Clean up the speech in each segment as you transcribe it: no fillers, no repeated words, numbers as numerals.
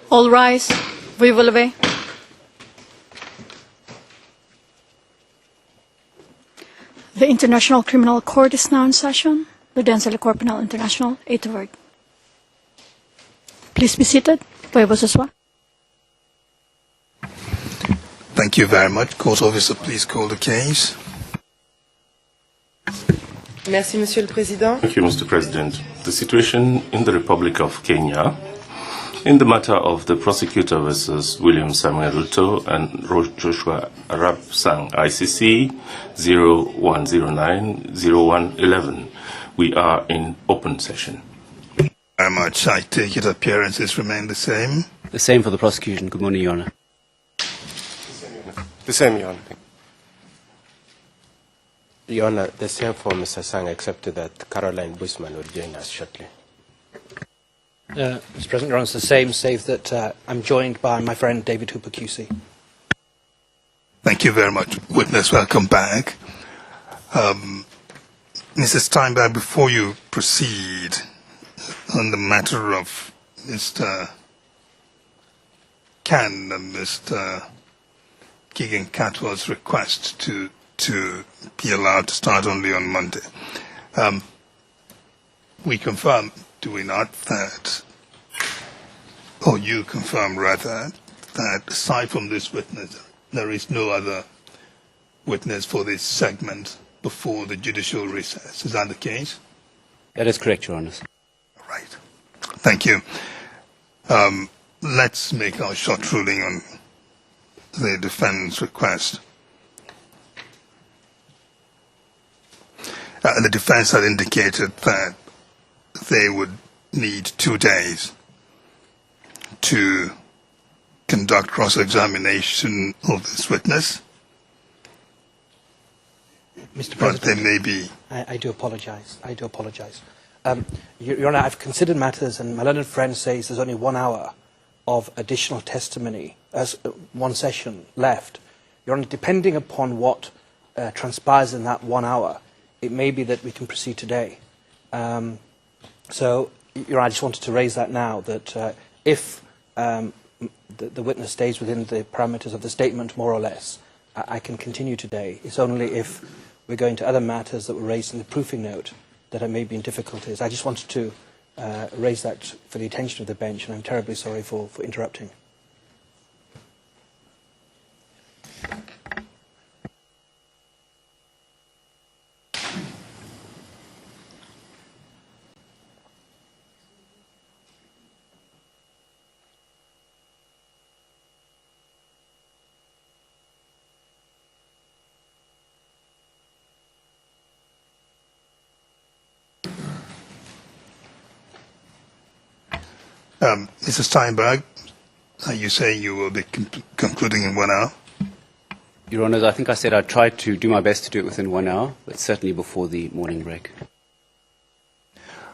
All rise. Vive la paix. The International Criminal Court is now in session. L'Audiència de la Cour Penal International, 8th word. Please be seated. Veuillez vous asseoir. Thank you very much. Court officer, please call the case. Merci, Monsieur le Président. Thank you, Mr. President. The situation in the Republic of Kenya in the matter of the prosecutor versus William Samuel Ruto and Joshua Arap Sang, ICC 0109-0111. We are in open session. Very much. I take it appearances remain the same. The same for the prosecution. Good morning, Your Honor. The same, Your Honor. Your Honor, the same for Mr. Sang, except that Caroline Bushman will join us shortly. Mr. President, Your Honor, it's the same, save that I'm joined by my friend David Hooper QC. Thank you very much. Witness, welcome back. Mrs. Steinberg, before you proceed on the matter of Mr. Can and Mr. Keegan Catwell's request to be allowed to start only on Monday, we confirm, do we not, that, or you confirm rather, that aside from this witness, there is no other witness for this segment before the judicial recess. Is that the case? That is correct, Your Honor. Right. Thank you. Let's make our short ruling on the defendant's request. The defense had indicated that they would need 2 days to conduct cross-examination of this witness. Mr. President, but there may be... I do apologize. I do apologize. Your Honor, I've considered matters, and my learned friend says there's only 1 hour of additional testimony, as one session left. Your Honor, depending upon what transpires in that 1 hour, it may be that we can proceed today. So, Your Honor, I just wanted to raise that now, that if the witness stays within the parameters of the statement, more or less, I can continue today. It's only if we're going to other matters that were raised in the proofing note that I may be in difficulties. I just wanted to raise that for the attention of the bench, and I'm terribly sorry for interrupting. Mrs. Steinberg, are you saying you will be concluding in 1 hour? Your Honor, I think I said I'd try to do my best to do it within 1 hour, but certainly before the morning break.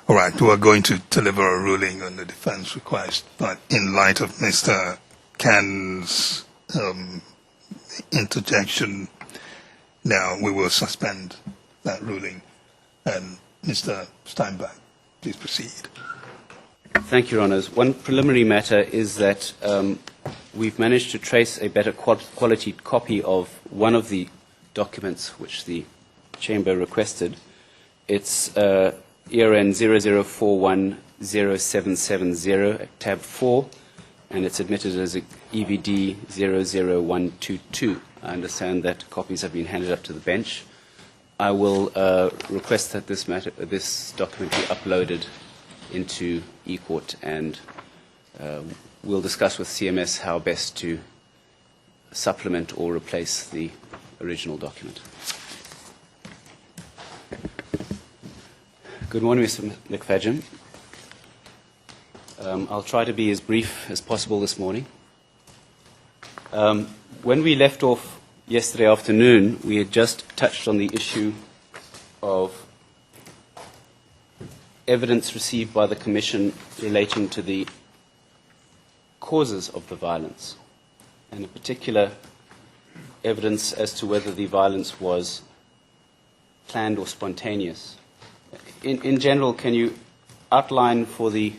All right, we are going to deliver a ruling on the defense request, but in light of Mr. Can's interjection, now we will suspend that ruling. And Mr. Steinberg, please proceed. Thank you, Your Honours. One preliminary matter is that we've managed to trace a better quality copy of one of the documents which the Chamber requested. It's ERN 00410770 at tab 4, and it's admitted as EVD 00122. I understand that copies have been handed up to the bench. I will request that this document be uploaded into eCourt, and we'll discuss with CMS how best to supplement or replace the original document. Good morning, Mr. McFadgen. I'll try to be as brief as possible this morning. When we left off yesterday afternoon, we had just touched on the issue of evidence received by the Commission relating to the causes of the violence, and in particular evidence as to whether the violence was planned or spontaneous. In general, can you outline for the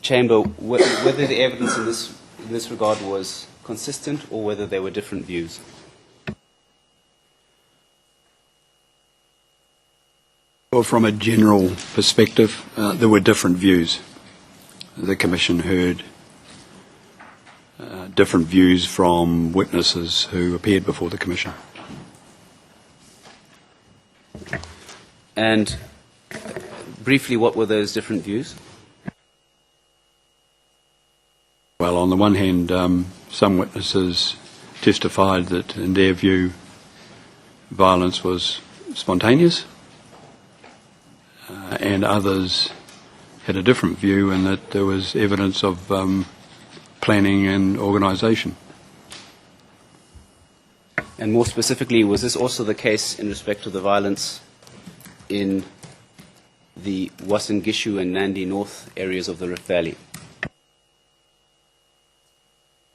Chamber, whether the evidence in this regard was consistent or whether there were different views. Well, from a general perspective, there were different views. The Commission heard different views from witnesses who appeared before the Commission. And briefly, what were those different views? Well, on the one hand, some witnesses testified that, in their view, violence was spontaneous, and others had a different view in that there was evidence of planning and organisation. And more specifically, was this also the case in respect to the violence in the Uasin Gishu and Nandi North areas of the Rift Valley?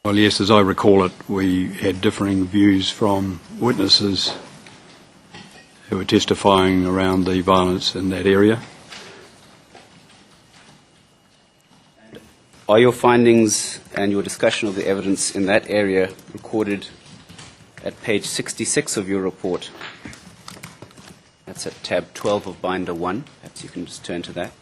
Well, yes, as I recall it, we had differing views from witnesses who were testifying around the violence in that area. Are your findings and your discussion of the evidence in that area recorded at page 66 of your report? That's at tab 12 of binder 1. Perhaps you can just turn to that.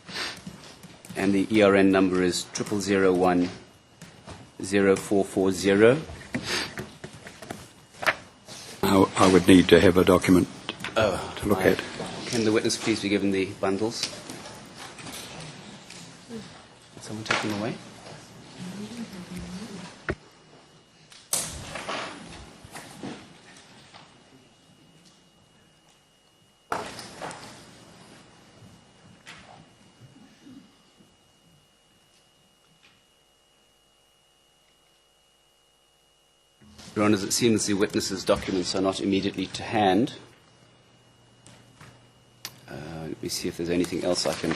And the ERN number is 00010440. I would need to have a document to look at. Can the witness please be given the bundles? Did someone take them away? Your Honours, it seems the witnesses' documents are not immediately to hand. Let me see if there's anything else I can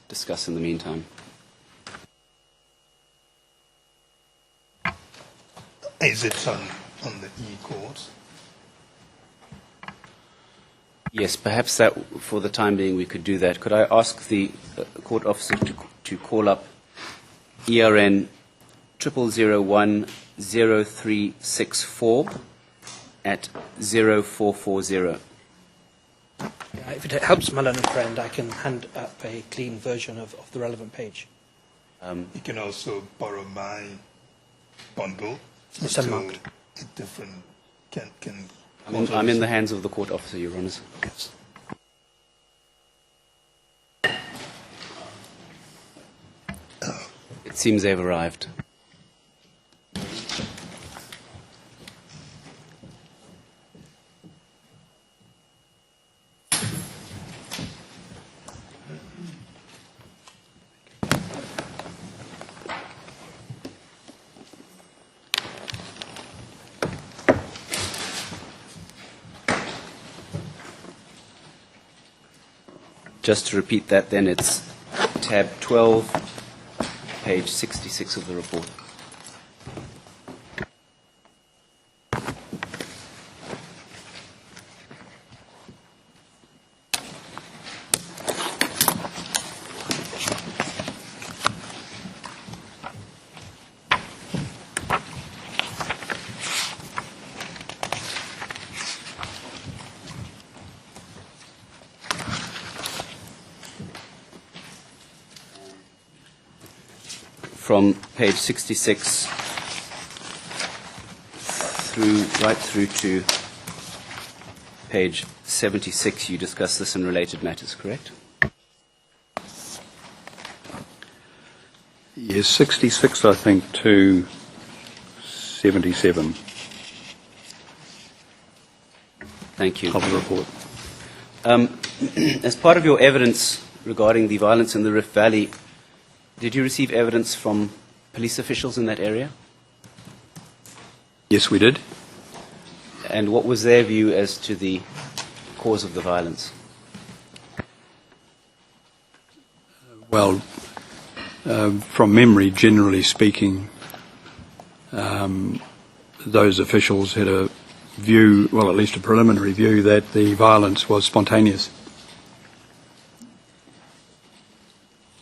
discuss in the meantime. Is it on the e-courts? Yes, perhaps that, for the time being, we could do that. Could I ask the court officer to call up ERN 00010364 at 0440? If it helps my learned friend, I can hand up a clean version of the relevant page. You can also borrow my bundle. It's unmarked. A different can. I'm in the hands of the court officer, Your Honours. Yes. It seems they've arrived. Just to repeat that then, it's tab 12, page 66 of the report. From page 66 right through to page 76, you discuss this in related matters, correct? Yes, 66, I think, to 77 Thank you. of the report. As part of your evidence regarding the violence in the Rift Valley, did you receive evidence from police officials in that area? Yes, we did. And what was their view as to the cause of the violence? Well, from memory, generally speaking, those officials had a view, well, at least a preliminary view, that the violence was spontaneous.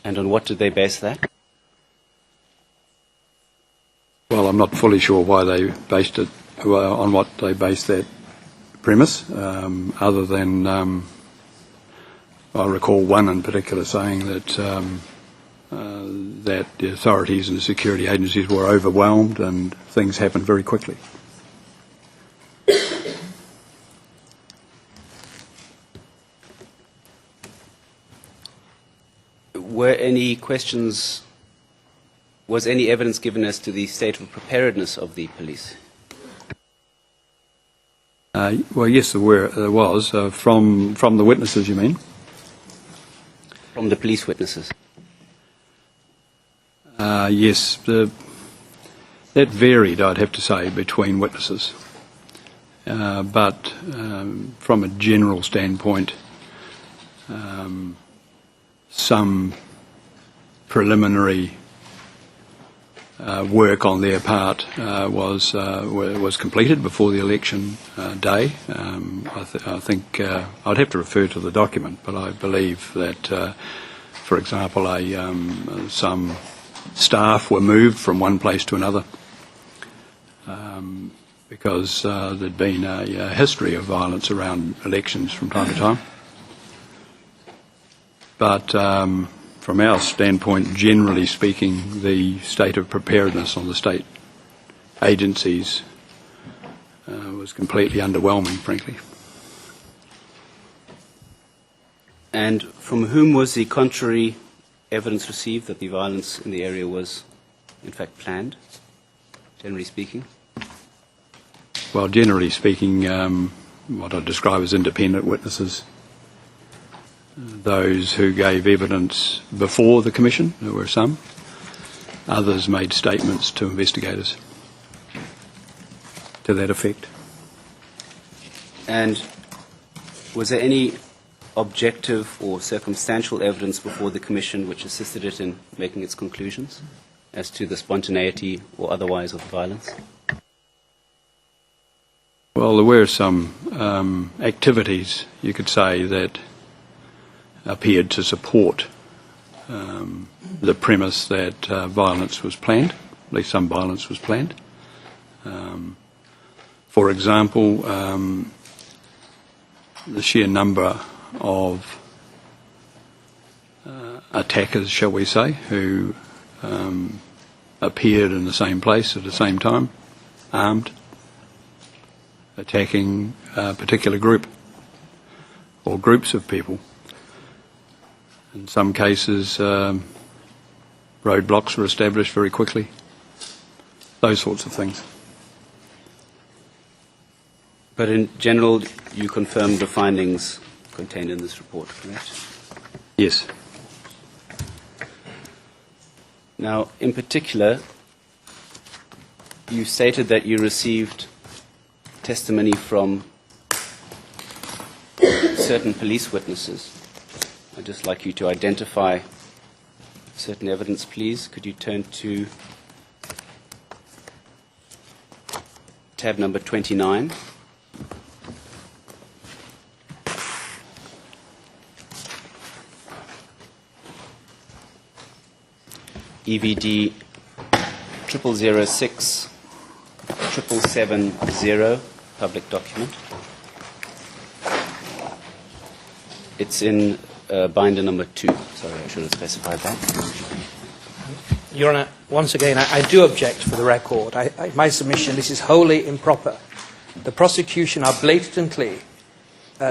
And on what did they base that? I'm not fully sure why they based it, on what they based that premise, other than I recall one in particular saying that that the authorities and the security agencies were overwhelmed and things happened very quickly. Were any questions, was any evidence given as to the state of preparedness of the police? Well, yes, there was. From the witnesses, you mean? From the police witnesses? Yes, that varied, I'd have to say, between witnesses. But from a general standpoint, some preliminary work on their part was completed before the election day. I think I'd have to refer to the document, but I believe that, for example, some staff were moved from one place to another because there'd been a history of violence around elections from time to time. But from our standpoint, generally speaking, the state of preparedness on the state agencies was completely underwhelming, frankly. And from whom was the contrary evidence received that the violence in the area was, in fact, planned, generally speaking? Well, generally speaking, what I describe as independent witnesses, those who gave evidence before the Commission, there were some. Others made statements to investigators to that effect. And was there any objective or circumstantial evidence before the Commission which assisted it in making its conclusions as to the spontaneity or otherwise of the violence? Well, there were some activities, you could say, that appeared to support the premise that violence was planned, at least some violence was planned. For example, the sheer number of attackers, shall we say, who appeared in the same place at the same time, armed, attacking a particular group or groups of people. In some cases, roadblocks were established very quickly, those sorts of things. But in general, you confirmed the findings contained in this report, correct? Yes. Now, in particular, you stated that you received testimony from certain police witnesses. I'd just like you to identify certain evidence, please. Could you turn to tab number 29? EVD 0006 770, public document. It's in binder number 2. Sorry, I should have specified that. Your Honour, once again, I do object for the record. My submission, this is wholly improper. The prosecution are blatantly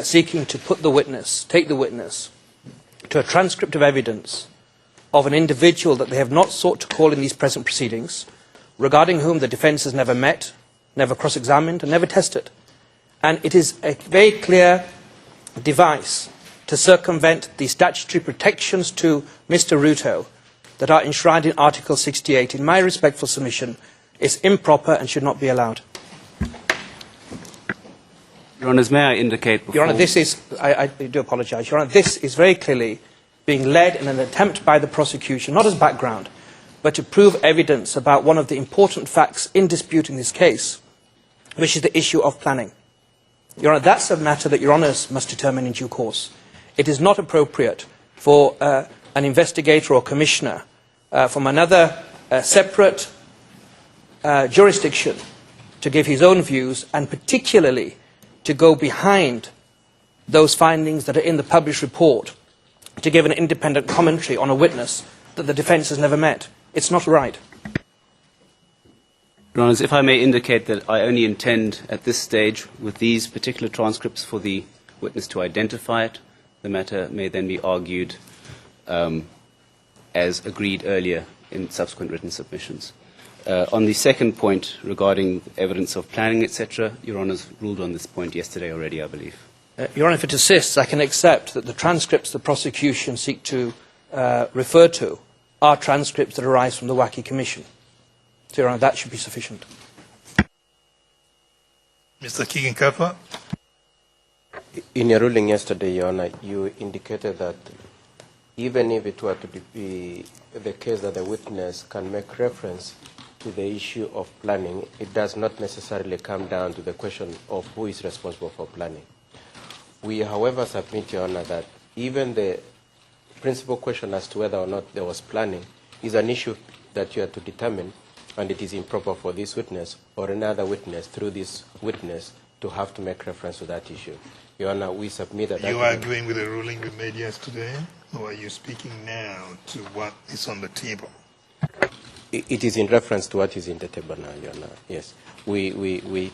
seeking to put the witness, take the witness, to a transcript of evidence of an individual that they have not sought to call in these present proceedings, regarding whom the defence has never met, never cross-examined, and never tested. And it is a very clear device to circumvent the statutory protections to Mr. Ruto that are enshrined in Article 68. In my respectful submission, is improper and should not be allowed. Your Honours, may I indicate before... Your Honour, this is... I do apologise. Your Honour, this is very clearly being led in an attempt by the prosecution, not as background, but to prove evidence about one of the important facts in dispute in this case, which is the issue of planning. Your Honour, that's a matter that Your Honours must determine in due course. It is not appropriate for an investigator or commissioner from another separate jurisdiction to give his own views, and particularly to go behind those findings that are in the published report, to give an independent commentary on a witness that the defence has never met. It's not right. Your Honours, if I may indicate that I only intend at this stage, with these particular transcripts, for the witness to identify it. The matter may then be argued as agreed earlier in subsequent written submissions. On the second point regarding evidence of planning, etc., Your Honours ruled on this point yesterday already, I believe. Your Honour, if it assists, I can accept that the transcripts the prosecution seek to refer to are transcripts that arise from the WACI Commission. So, Your Honour, that should be sufficient. Mr. Kigen-Katwa? In your ruling yesterday, Your Honor, you indicated that even if it were to be the case that the witness can make reference to the issue of planning, it does not necessarily come down to the question of who is responsible for planning. We, however, submit, Your Honor, that even the principal question as to whether or not there was planning is an issue that you have to determine, and it is improper for this witness or another witness through this witness to have to make reference to that issue. Your Honor, we submit that... You are agreeing with the ruling we made yesterday, or are you speaking now to what is on the table? It is in reference to what is in the table now, Your Honor. Yes. We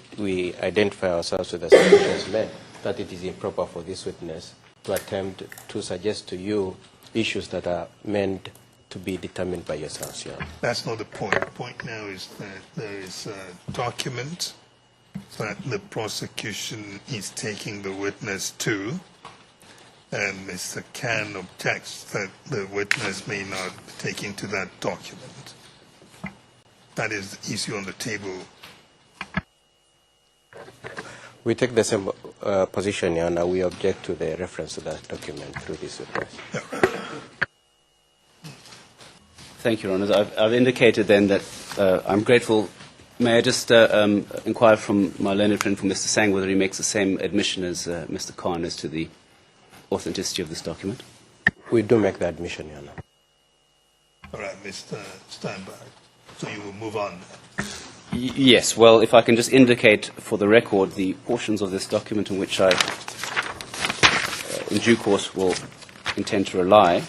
identify ourselves with the submissions made that it is improper for this witness to attempt to suggest to you issues that are meant to be determined by yourselves, Your Honor. That's not the point. The point now is that there is a document that the prosecution is taking the witness to, and Mr. Khan objects that the witness may not be taken to that document. That is the issue on the table. We take the same position, Your Honor. We object to the reference to that document through this witness. Thank you, Your Honours. I've indicated then that I'm grateful. May I just inquire from my learned friend, from Mr. Sang, whether he makes the same admission as Mr. Khan as to the authenticity of this document? We do make the admission, Your Honor. All right, Mr. Steinberg. So you will move on. Yes. Well, if I can just indicate for the record the portions of this document on which I, in due course, will intend to rely.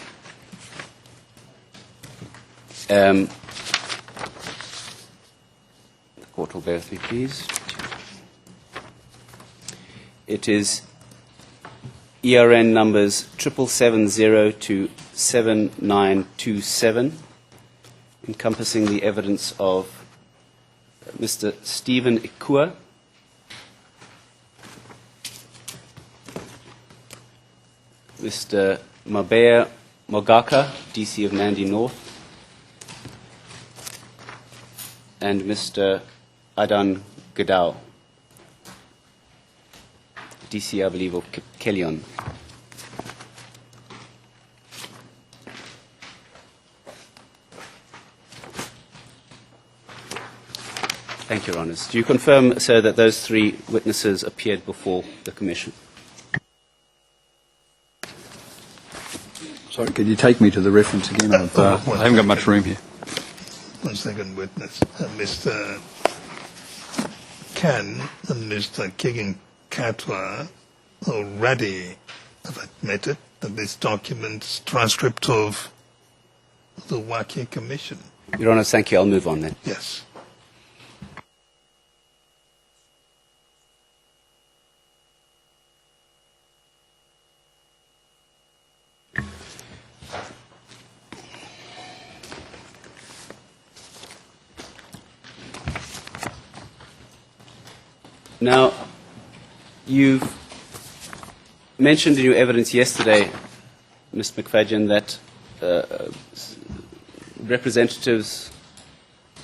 The court will bear with me, please. It is ERN numbers 7770 to 7927, encompassing the evidence of Mr. Stephen Ikua, Mr. Mabea Mogaka, DC of Nandi North, and Mr. Adan Gadao, DC, I believe, of Kelion. Thank you, Your Honours. Do you confirm, sir, that those three witnesses appeared before the Commission? Sorry, could you take me to the reference again? I haven't got much room here. One second, witness. Mr. Khan and Mr. Kigen-Katwa already have admitted that this document is transcript of the WACI Commission. Your Honours, thank you. I'll move on then. Yes. Now, you've mentioned in your evidence yesterday, Ms. McFadden, that representatives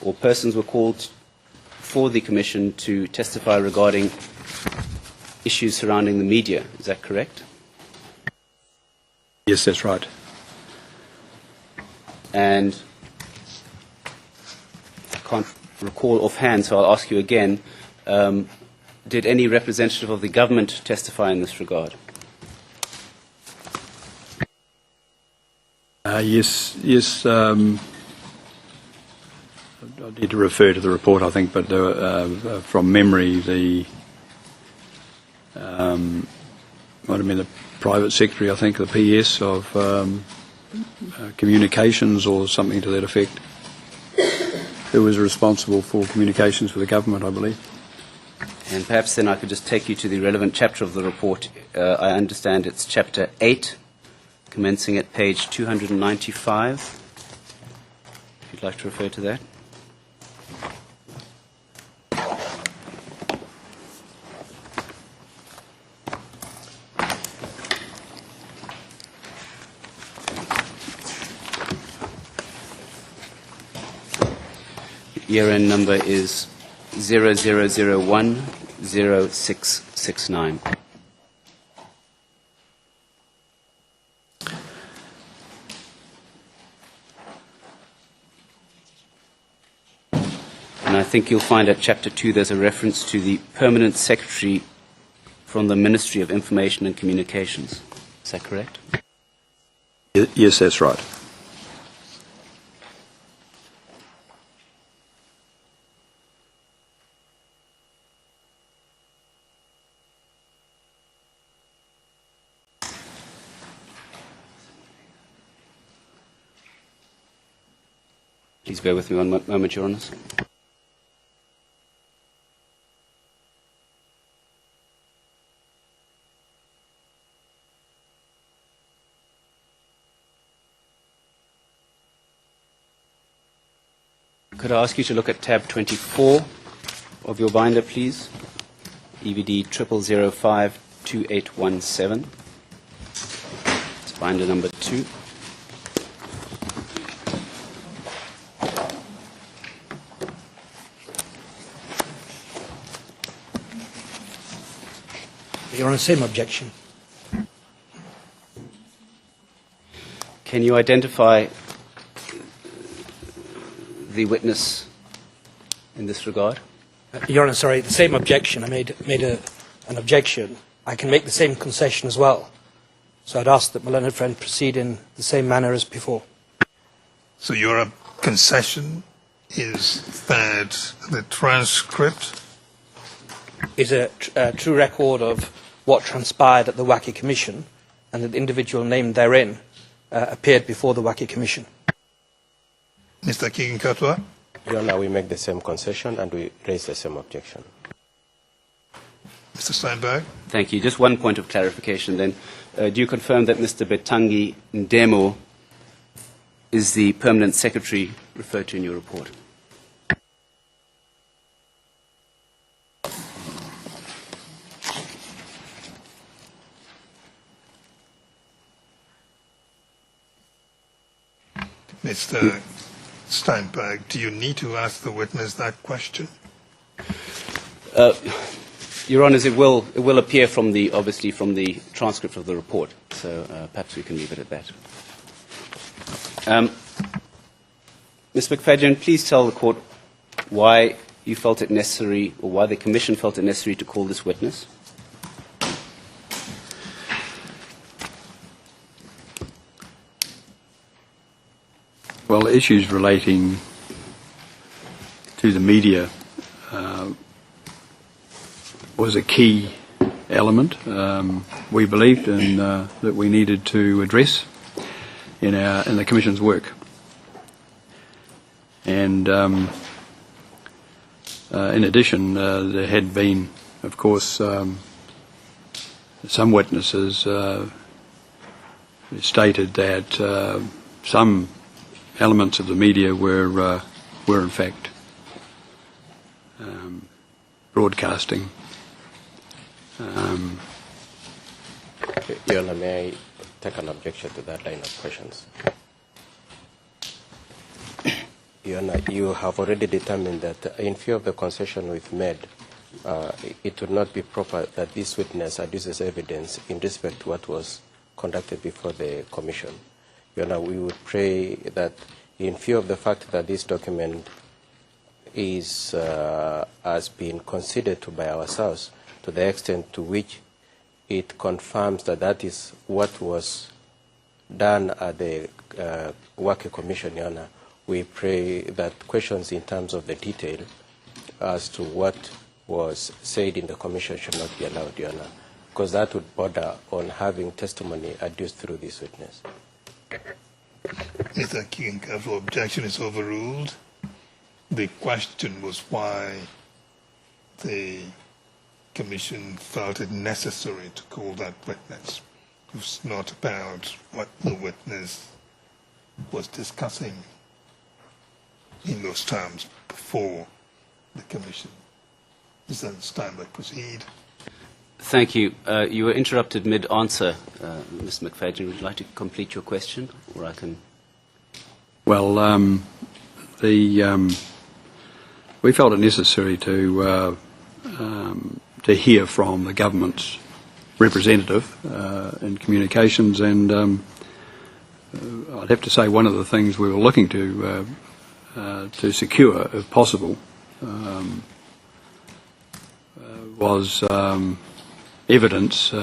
or persons were called for the Commission to testify regarding issues surrounding the media. Is that correct? Yes, that's right. And I can't recall offhand, so I'll ask you again. Did any representative of the government testify in this regard? Yes. I need to refer to the report, I think, but from memory, the might have been the private secretary, I think, the PS of communications or something to that effect, who was responsible for communications for the government, I believe. And perhaps then I could just take you to the relevant chapter of the report. I understand it's chapter 8, commencing at page 295. If you'd like to refer to that. Year-end number is 00010669. And I think you'll find at Chapter 2 there's a reference to the Permanent Secretary from the Ministry of Information and Communications. Is that correct? Yes, that's right. Please bear with me one moment, Your Honours. Could I ask you to look at tab 24 of your binder, please? EVD 00052817. It's binder number 2. You're on the same objection. Can you identify the witness in this regard? Your Honour, sorry, the same objection. I made an objection. I can make the same concession as well. So I'd ask that my learned friend proceed in the same manner as before. So your concession is that the transcript Is a true record of what transpired at the WACI Commission and that the individual named therein appeared before the WACI Commission. Mr. Kiginkatwa? Your Honor, we make the same concession and we raise the same objection. Mr. Steinberg? Thank you. Just one point of clarification then. Do you confirm that Mr. Betangi Ndemo is the permanent secretary referred to in your report? Mr. Steinberg, do you need to ask the witness that question? Your Honours, it will appear obviously from the transcript of the report, so perhaps we can leave it at that. Ms. McFadden, please tell the Court why you felt it necessary, or why the Commission felt it necessary to call this witness. Well, issues relating to the media was a key element we believed in, that we needed to address in the Commission's work. And in addition, there had been, of course, some witnesses stated that some elements of the media were in fact broadcasting. Your Honor, may I take an objection to that line of questions? Your Honor, you have already determined that in view of the concession we've made, it would not be proper that this witness adduces evidence in respect to what was conducted before the Commission. Your Honor, we would pray that in view of the fact that this document has been considered to by ourselves to the extent to which it confirms that that is what was done at the WACI Commission, Your Honor, we pray that questions in terms of the detail as to what was said in the commission should not be allowed, Your Honor, because that would border on having testimony adduced through this witness. Mr. King, counsel, objection is overruled. The question was why the commission felt it necessary to call that witness. It was not about what the witness was discussing in those terms before the commission. Is understand but proceed. Thank you. You were interrupted mid-answer, Mr. McFadden. Would you like to complete your question, or I can? Well, we felt it necessary to hear from the government's representative in communications, and I'd have to say one of the things we were looking to secure, if possible, was evidence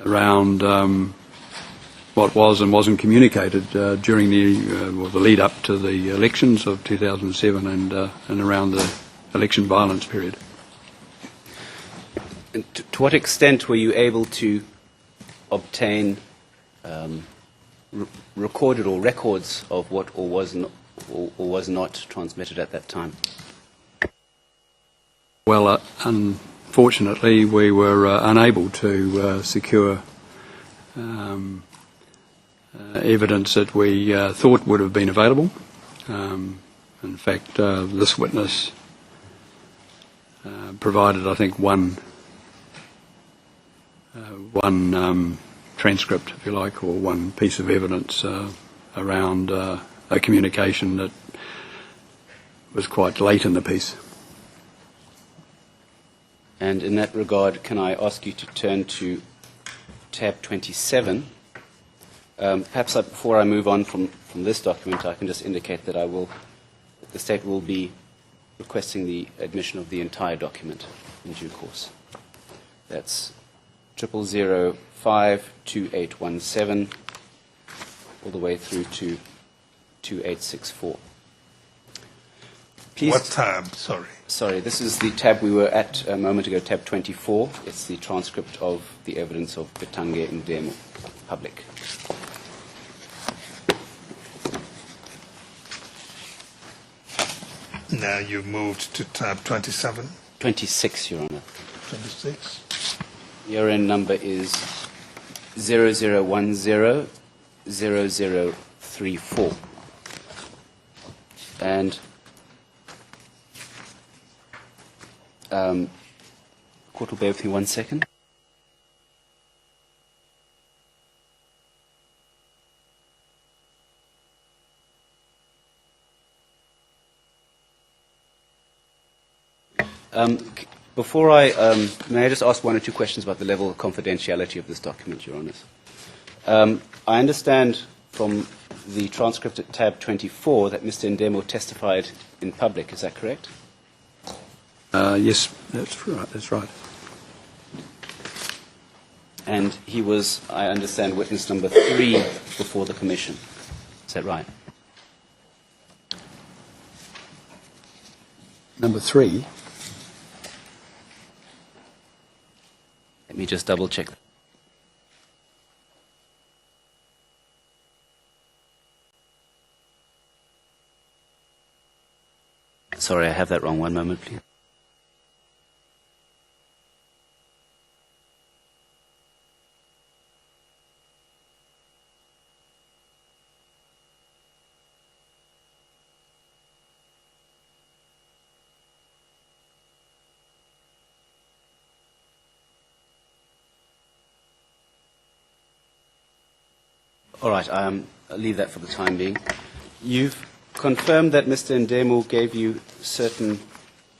around what was and wasn't communicated during the lead up to the elections of 2007 and around the election violence period. And to what extent were you able to obtain recorded or records of what or was not transmitted at that time? Well, unfortunately, we were unable to secure evidence that we thought would have been available. In fact, this witness provided, I think, one transcript, if you like, or one piece of evidence around a communication that was quite late in the piece. And in that regard, can I ask you to turn to tab 27? Perhaps before I move on from this document, I can just indicate that the state will be requesting the admission of the entire document in due course. That's 00052817 all the way through to 2864. Please. What tab? Sorry. Sorry, this is the tab we were at a moment ago, tab 24. It's the transcript of the evidence of Betange Ndemo, public. Now you've moved to tab 27. 26, Your Honor. 26. Your N number is 00100034. And court will bear with me 1 second. Before may I just ask one or two questions about the level of confidentiality of this document, Your Honours? I understand from the transcript at tab 24 that Mr. Ndemo testified in public. Is that correct? Yes, that's right. That's right. And he was, I understand, witness number 3 before the commission. Is that right? Number 3. Let me just double check. Sorry, I have that wrong. 1 moment, please. All right, I'll leave that for the time being. You've confirmed that Mr. Ndemo gave you certain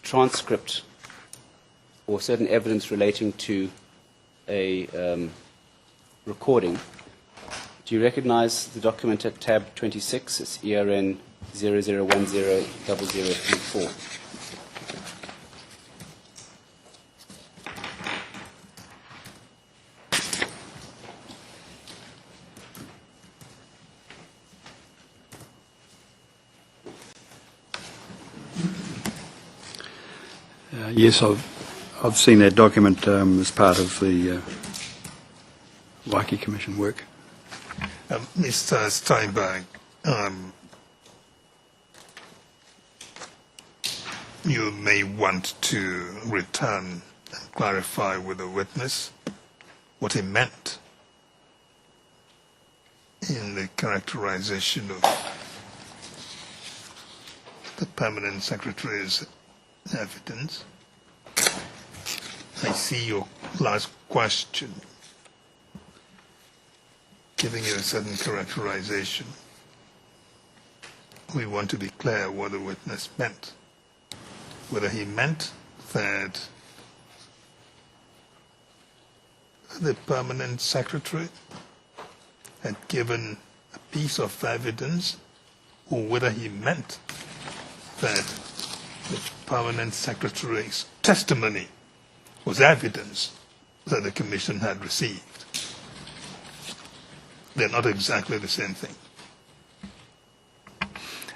transcript or certain evidence relating to a recording. Do you recognize the document at tab 26? It's ERN 00100034. Yes, I've seen that document as part of the Waiki Commission work. Mr. Steinberg, you may want to return and clarify with the witness what he meant in the characterization of the permanent secretary's evidence. I see your last question giving you a certain characterization. We want to be clear what the witness meant. Whether he meant that the permanent secretary had given a piece of evidence, or whether he meant that the permanent secretary's testimony was evidence that the Commission had received. They're not exactly the same thing.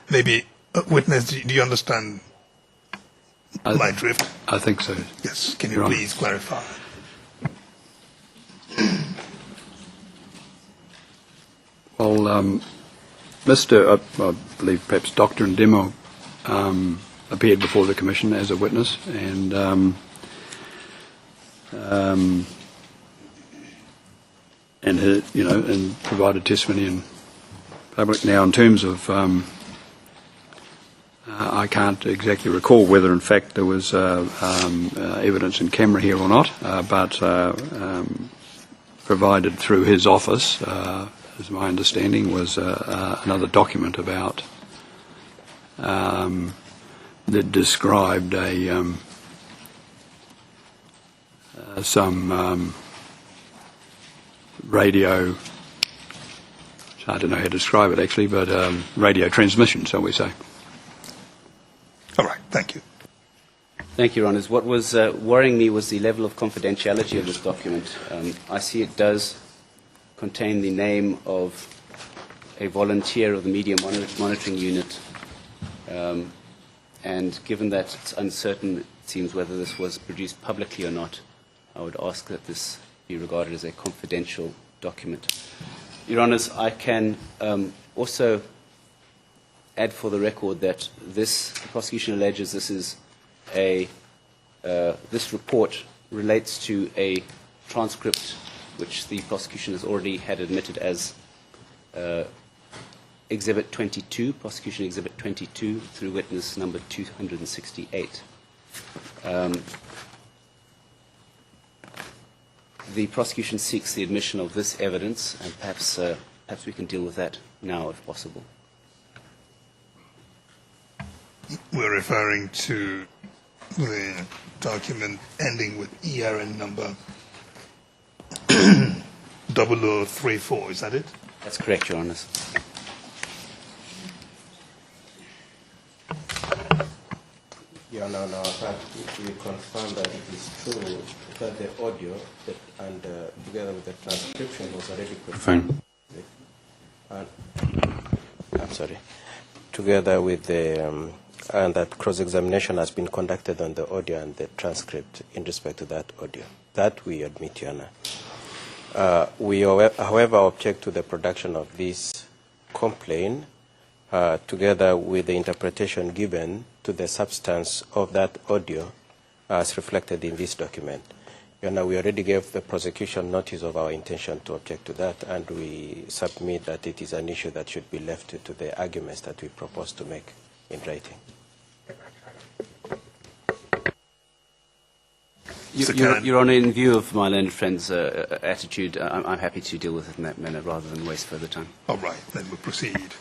Maybe, witness, do you understand my drift? I think so. Yes. Can you Your Honor. please clarify? Well, I believe perhaps Dr. Ndemo appeared before the Commission as a witness and and provided testimony in public. Now, in terms of, I can't exactly recall whether, in fact, there was evidence in camera here or not, but provided through his office, as my understanding, was another document about that described some radio, I don't know how to describe it actually, but radio transmission, shall we say. All right. Thank you. Thank you, Your Honours. What was worrying me was the level of confidentiality of this document. I see it does contain the name of a volunteer of the Media Monitoring Unit, and given that it's uncertain, it seems, whether this was produced publicly or not, I would ask that this be regarded as a confidential document. Your Honours, I can also add for the record that the prosecution alleges this is this report relates to a transcript which the prosecution has already had admitted as Exhibit 22, Prosecution Exhibit 22, through witness number 268. The prosecution seeks the admission of this evidence, and perhaps we can deal with that now, if possible. We're referring to the document ending with ERN number 0034, is that it? That's correct, Your Honours. Your Honor, now we confirm that it is true that the audio and together with the transcription was already prepared. I'm sorry. Together with the and that cross-examination has been conducted on the audio and the transcript in respect to that audio. That we admit, Your Honor. We, however, object to the production of this complaint together with the interpretation given to the substance of that audio as reflected in this document. Your Honor, we already gave the prosecution notice of our intention to object to that, and we submit that it is an issue that should be left to the arguments that we propose to make in writing. Your Honour, in view of my learned friend's attitude, I'm happy to deal with it in that manner rather than waste further time. All right, then we'll proceed.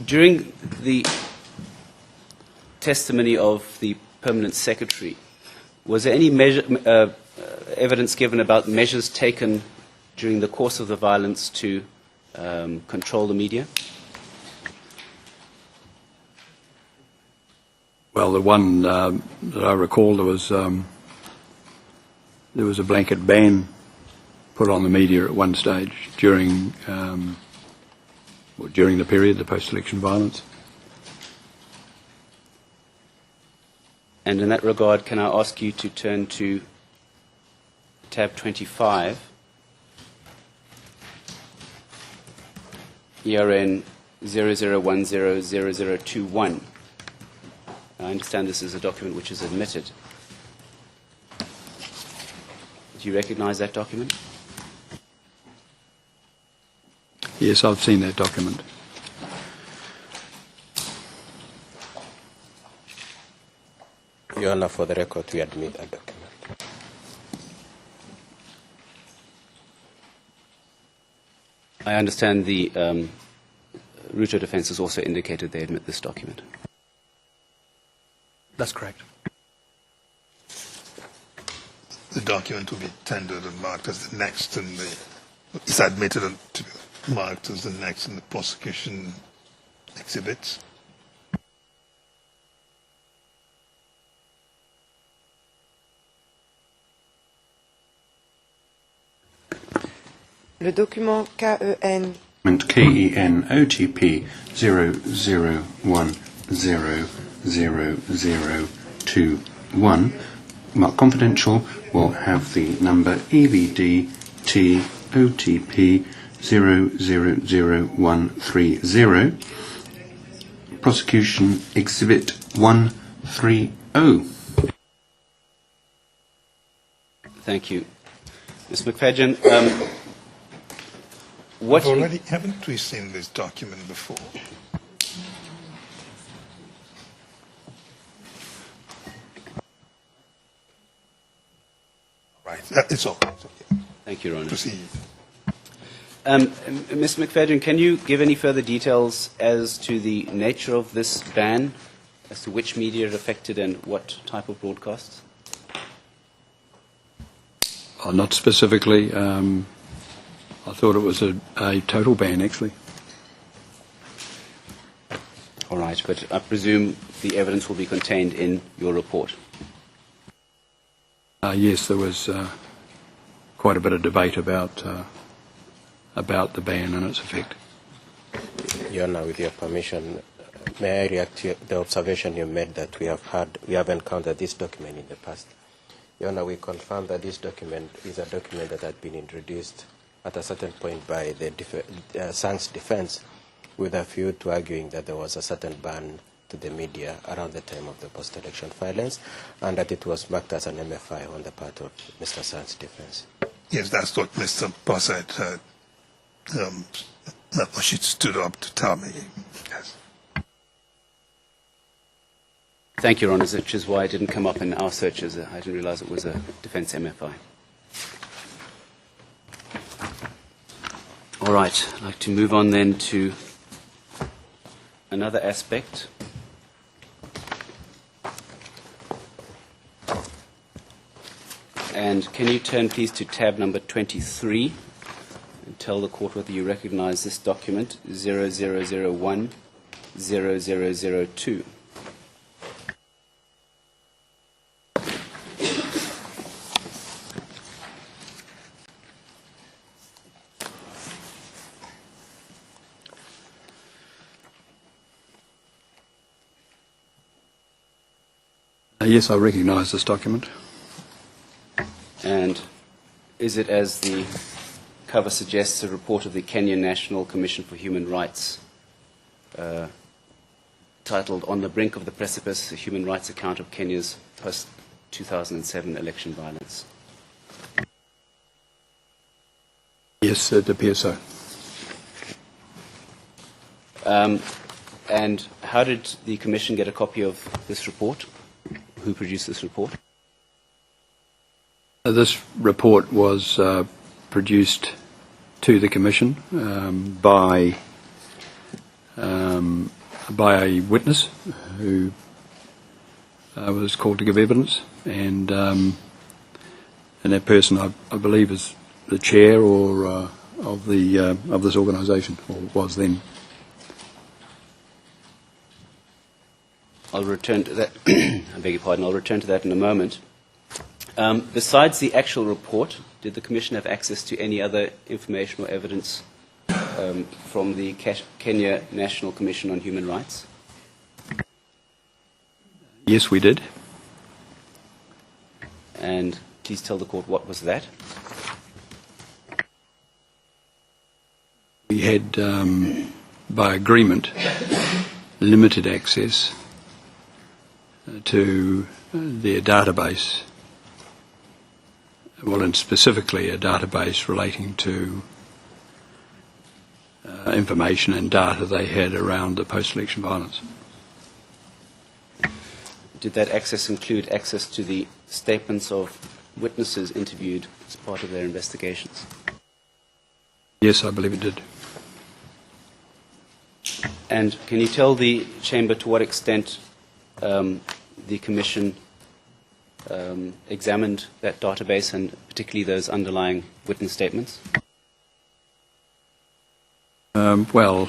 During the testimony of the permanent secretary, was there any evidence given about measures taken during the course of the violence to control the media? Well, the one that I recall, there was a blanket ban put on the media at one stage during the period, the post-election violence. And in that regard, can I ask you to turn to tab 25, ERN 00100021. I understand this is a document which is admitted. Do you recognize that document? Yes, I've seen that document. Your Honor, for the record, we admit that document. I understand the Ruto defense has also indicated they admit this document. That's correct. The document will be tendered and marked as the next in the, it's admitted to be marked as the next in the prosecution exhibits. Le document KEN KenyaMOJA.com 00100021, marked confidential, will have the number EVD TOTP 000130. Prosecution Exhibit 130. Thank you. Ms. McFadden, Haven't we seen this document before? Right, it's all. Thank you, Your Honor. Proceed. Ms. McFadden, can you give any further details as to the nature of this ban, as to which media it affected and what type of broadcasts? Not specifically. I thought it was a total ban, actually. All right, but I presume the evidence will be contained in your report. Yes, there was quite a bit of debate about the ban and its effect. Your Honor, with your permission, may I react to the observation you made that we have encountered this document in the past? Your Honor, we confirm that this document is a document that had been introduced at a certain point by the Sang's defense with a view to arguing that there was a certain ban to the media around the time of the post-election violence, and that it was marked as an MFI on the part of Mr. Sang's defense. Yes, that's what Mr. Bossett she stood up to tell me. Yes. Thank you, Your Honor, which is why it didn't come up in our searches. I didn't realize it was a defense MFI. All right, I'd like to move on then to another aspect. And can you turn, please, to tab number 23 and tell the court whether you recognize this document, 00010002. Yes, I recognise this document. And is it, as the cover suggests, a report of the Kenya National Commission for Human Rights, titled On the Brink of the Precipice, a Human Rights Account of Kenya's post-2007 election violence? Yes, it appears so. And how did the Commission get a copy of this report? Who produced this report? This report was produced to the Commission by a witness who was called to give evidence, and that person, I believe, is the chair of this organisation, or was then. I'll return to that. I beg your pardon. I'll return to that in a moment. Besides the actual report, did the Commission have access to any other information or evidence from the Kenya National Commission on Human Rights? Yes, we did. And please tell the court what was that. We had, by agreement, limited access to their database, well, and specifically a database relating to information and data they had around the post-election violence. Did that access include access to the statements of witnesses interviewed as part of their investigations? Yes, I believe it did. And can you tell the Chamber to what extent the Commission examined that database and particularly those underlying witness statements? Well,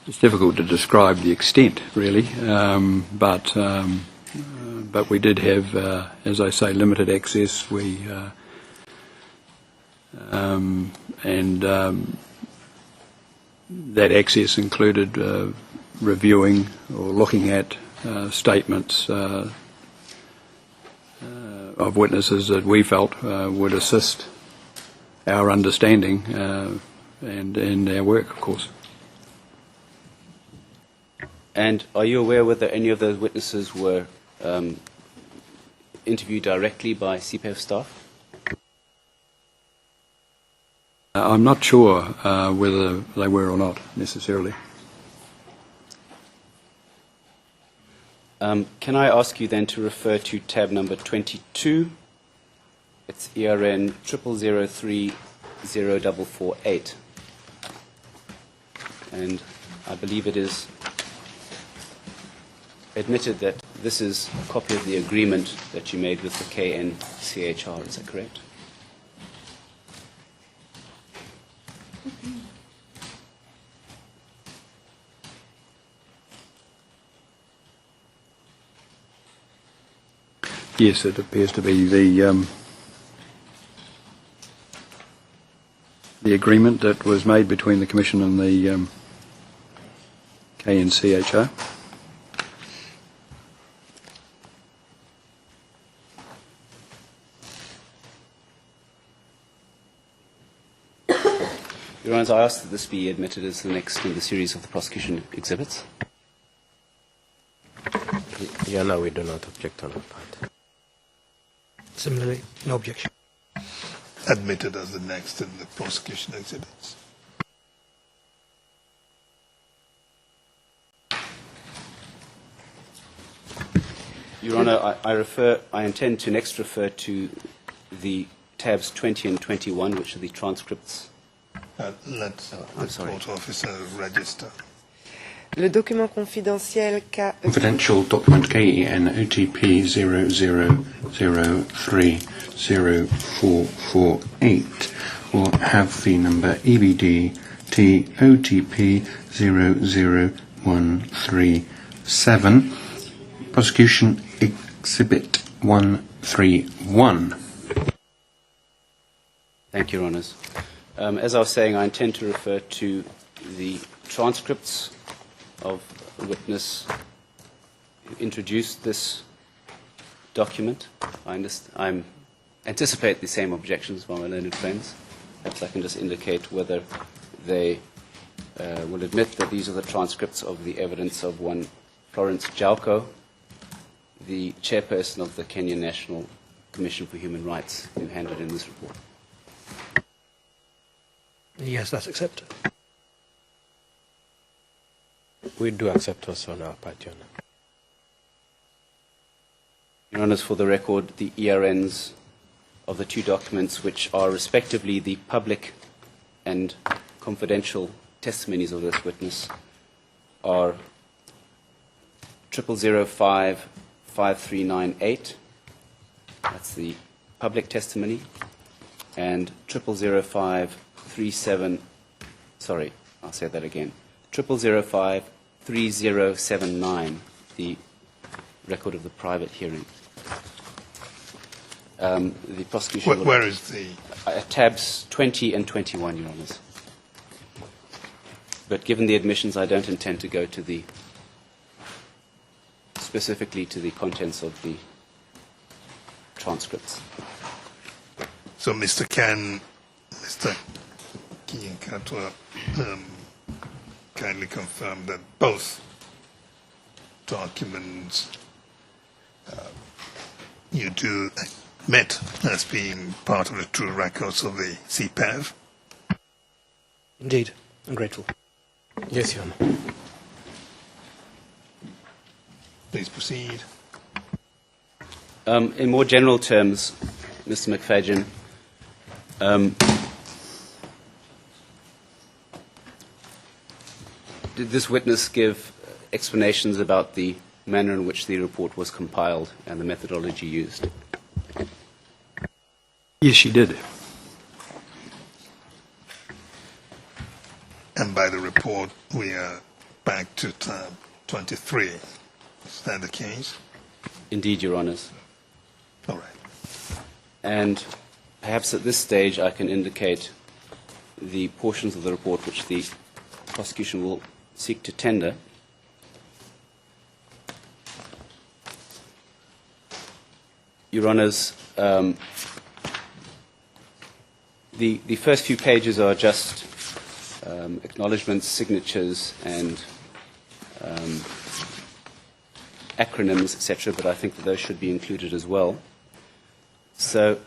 it's difficult to describe the extent, really, but we did have, as I say, limited access. That access included reviewing or looking at statements of witnesses that we felt would assist our understanding and our work, of course. And are you aware whether any of those witnesses were interviewed directly by CPEF staff? I'm not sure whether they were or not, necessarily. Can I ask you then to refer to tab number 22? It's ERN 00030448. And I believe it is admitted that this is a copy of the agreement that you made with the KNCHR. Is that correct? Yes, it appears to be the agreement that was made between the Commission and the KNCHR. Your Honours, I ask that this be admitted as the next in the series of the prosecution exhibits. Your Honor, we do not object on that part. Similarly, no objection. Admitted as the next in the prosecution exhibits. Your Honour, I intend to next refer to the tabs 20 and 21, which are the transcripts. Let the sorry. court officer register. Le document confidentiel Confidential document KENOTP 00030448 will have the number EBD TOTP 00137. Prosecution Exhibit 131. Thank you, Your Honours. As I was saying, I intend to refer to the transcripts of a witness who introduced this document. I anticipate the same objections by my learned friends. Perhaps I can just indicate whether they will admit that these are the transcripts of the evidence of one Florence Jalko, the chairperson of the Kenyan National Commission for Human Rights, who handed in this report. Yes, that's accepted. We do accept also on our part, Your Honor. Your Honours, for the record, the ERNs of the two documents, which are respectively the public and confidential testimonies of this witness, are 00055398. That's the public testimony, and 000537. Sorry, I'll say that again. 00053079, the record of the private hearing. The prosecution. Where is the? Tabs 20 and 21, Your Honours. But given the admissions, I don't intend to go to the specifically to the contents of the transcripts. So, Mr. Kinkatwa, kindly confirm that both documents you do admit as being part of the true records of the CPAV? Indeed, I'm grateful. Yes, Your Honor. Please proceed. In more general terms, Mr. McFadyen, did this witness give explanations about the manner in which the report was compiled and the methodology used? Yes, she did. And by the report, we are back to tab 23. Is that the case? Indeed, Your Honours. All right. And perhaps at this stage I can indicate the portions of the report which the prosecution will seek to tender. Your Honours, the first few pages are just acknowledgements, signatures, and acronyms, etc., but I think that those should be included as well. So,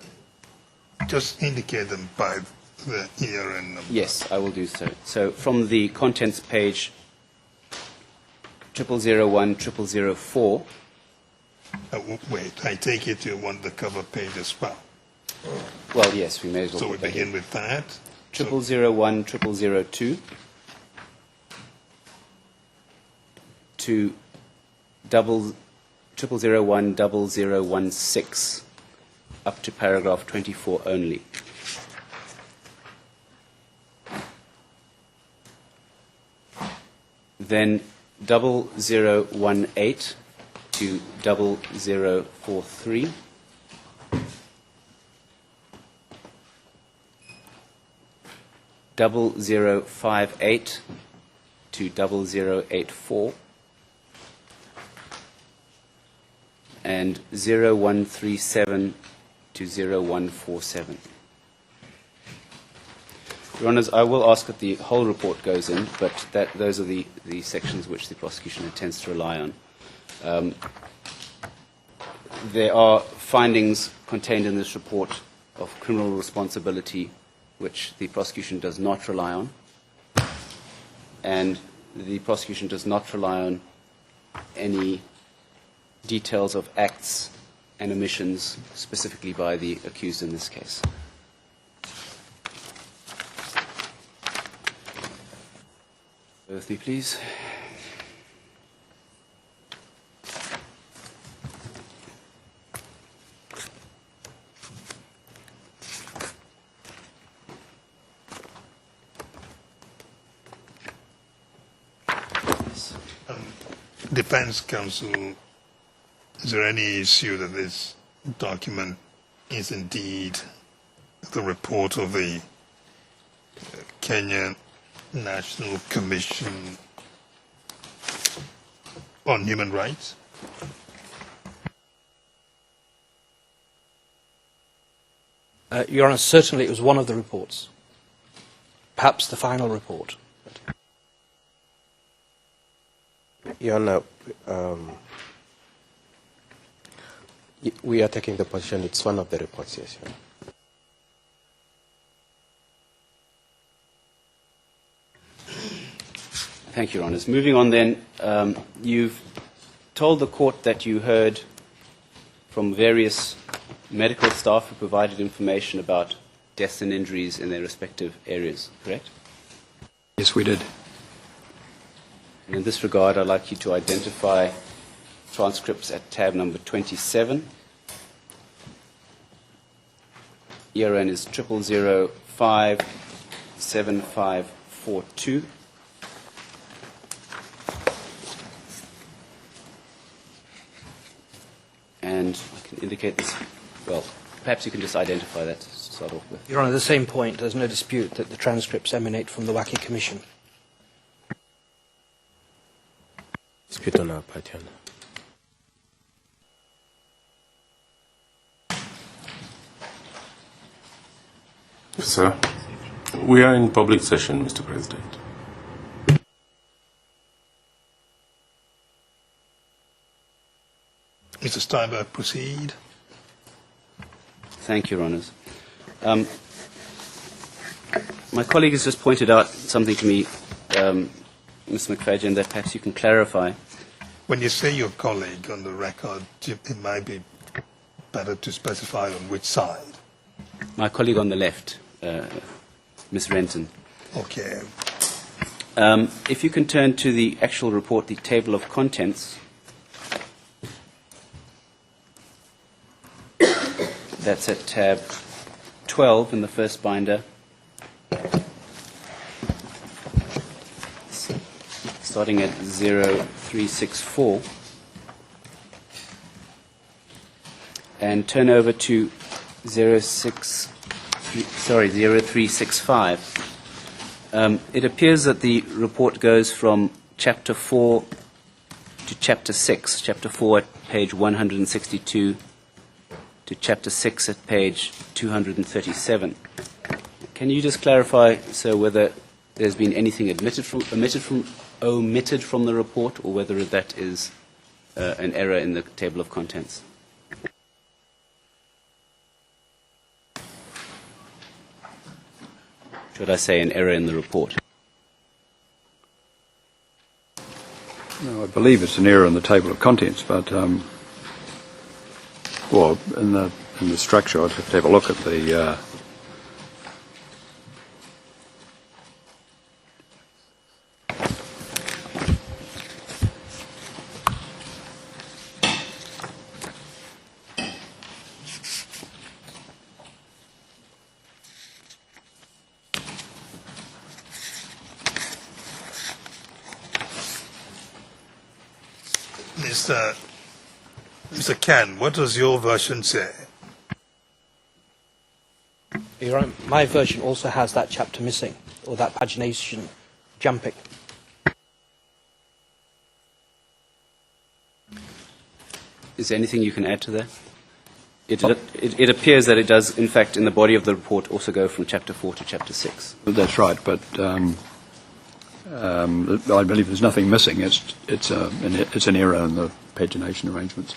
Just indicate them by the year and number. yes, I will do so. So, from the contents page 0001, 0004, Wait, I take it you want the cover page as well. well, yes, we may as well. So we put that begin in. with that. 0001, 0002 to 0001, 0016 up to paragraph 24 only. Then 0018 to 0043. Double 058 to 0084 and 0137 to 0147. Your Honours, I will ask that the whole report goes in, but those are the sections which the prosecution intends to rely on. There are findings contained in this report of criminal responsibility which the prosecution does not rely on, and the prosecution does not rely on any details of acts and omissions specifically by the accused in this case. Bear with me, please. Defense counsel, is there any issue that this document is indeed the report of the Kenya National Commission on Human Rights? Your Honour, certainly it was one of the reports, perhaps the final report. Your Honor, we are taking the position it's one of the reports, yes, Your Honor. Thank you, Your Honours. Moving on then, you've told the court that you heard from various medical staff who provided information about deaths and injuries in their respective areas, correct? Yes, we did. And in this regard, I'd like you to identify transcripts at tab number 27. ERN is 00057542. And I can indicate this, well, perhaps you can just identify that to start off with. Your Honour, the same point, there's no dispute that the transcripts emanate from the Waki Commission. Dispute on our part, Your Honor. Sir, we are in public session, Mr. President. Mr. Steinberg, proceed. Thank you, Your Honours. My colleague has just pointed out something to me, Mr. McFadden, that perhaps you can clarify. When you say your colleague on the record, it might be better to specify on which side. My colleague on the left, Ms. Renton. Okay. If you can turn to the actual report, the table of contents. That's at tab 12 in the first binder. Starting at 0364. And turn over to 0365. It appears that the report goes from Chapter 4 to Chapter 6. Chapter 4 at page 162 to Chapter 6 at page 237. Can you just clarify, sir, whether there's been anything omitted from the report, or whether that is an error in the table of contents? Should I say an error in the report? No, I believe it's an error in the table of contents, but well, in the structure, I'd have to have a look at the. Mr. Ken, what does your version say? Your Honor, my version also has that chapter missing, or that pagination jumping. Is there anything you can add to that? It appears that it does, in fact, in the body of the report, also go from Chapter 4 to Chapter 6. That's right, but I believe there's nothing missing. It's an error in the pagination arrangements.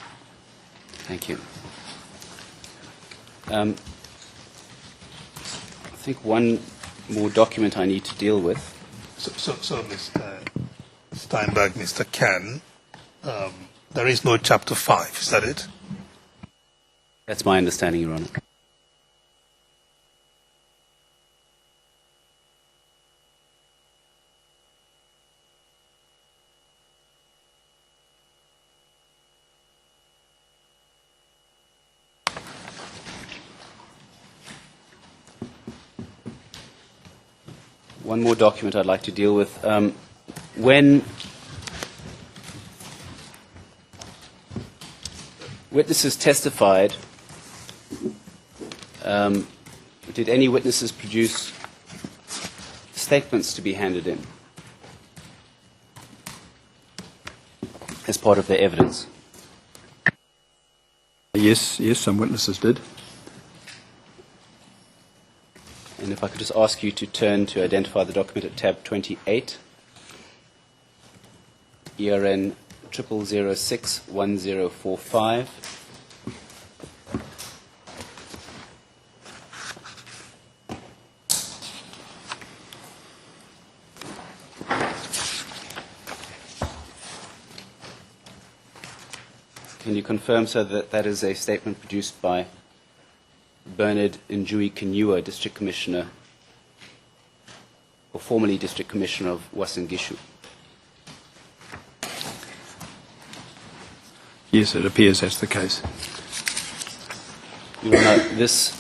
Thank you. I think one more document I need to deal with. So Mr. Steinberg, Mr. Ken, there is no Chapter 5, is that it? That's my understanding, Your Honor. One more document I'd like to deal with. When witnesses testified, did any witnesses produce statements to be handed in as part of their evidence? Yes, some witnesses did. And if I could just ask you to turn to identify the document at tab 28, ERN 00061045. Can you confirm, sir, that that is a statement produced by Bernard Njui Kenyua, District Commissioner, or formerly District Commissioner of Uasin Gishu? Yes, it appears that's the case. Your Honor, this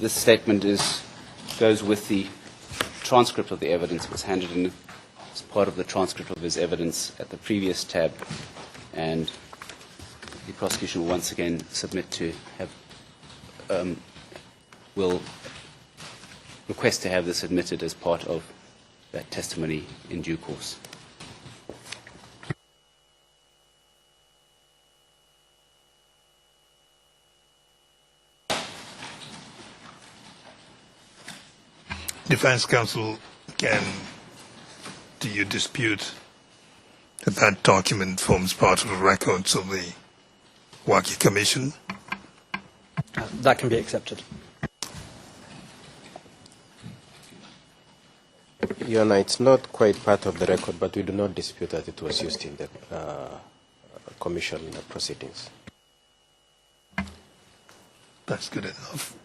statement goes with the transcript of the evidence. It was handed in as part of the transcript of his evidence at the previous tab, and the prosecution will once again submit to have, will request to have this admitted as part of that testimony in due course. Defense Counsel, do you dispute that that document forms part of the records of the Waki Commission? That can be accepted. Your Honor, it's not quite part of the record, but we do not dispute that it was used in the commission proceedings. That's good enough.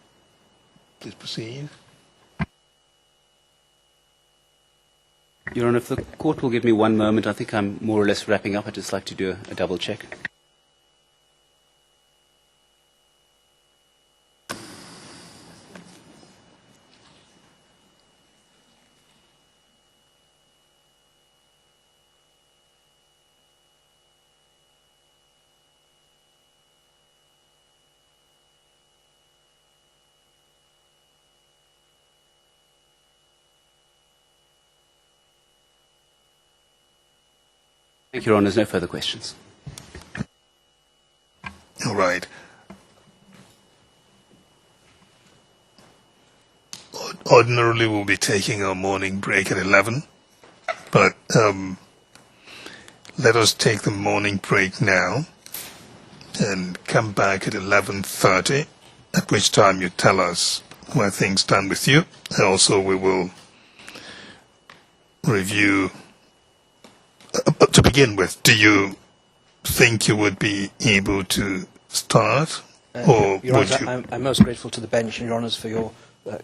Please proceed. Your Honor, if the court will give me one moment, I think I'm more or less wrapping up. I'd just like to do a double check. Thank you, Your Honor. There's no further questions. All right. Ordinarily, we'll be taking our morning break at 11, but let us take the morning break now and come back at 11:30, at which time you tell us where things stand with you. And also, we will review. To begin with, do you think you would be able to start, or Your would Honour, you? I'm most grateful to the bench and Your Honours for your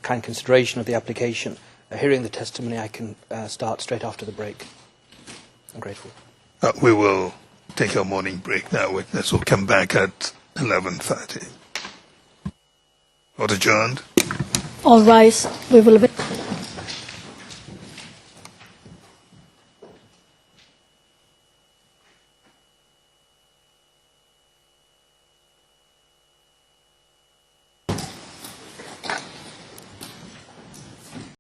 kind consideration of the application. Hearing the testimony, I can start straight after the break. I'm grateful. We will take our morning break now. Witness will come back at 11:30. Court adjourned. All rise. We will be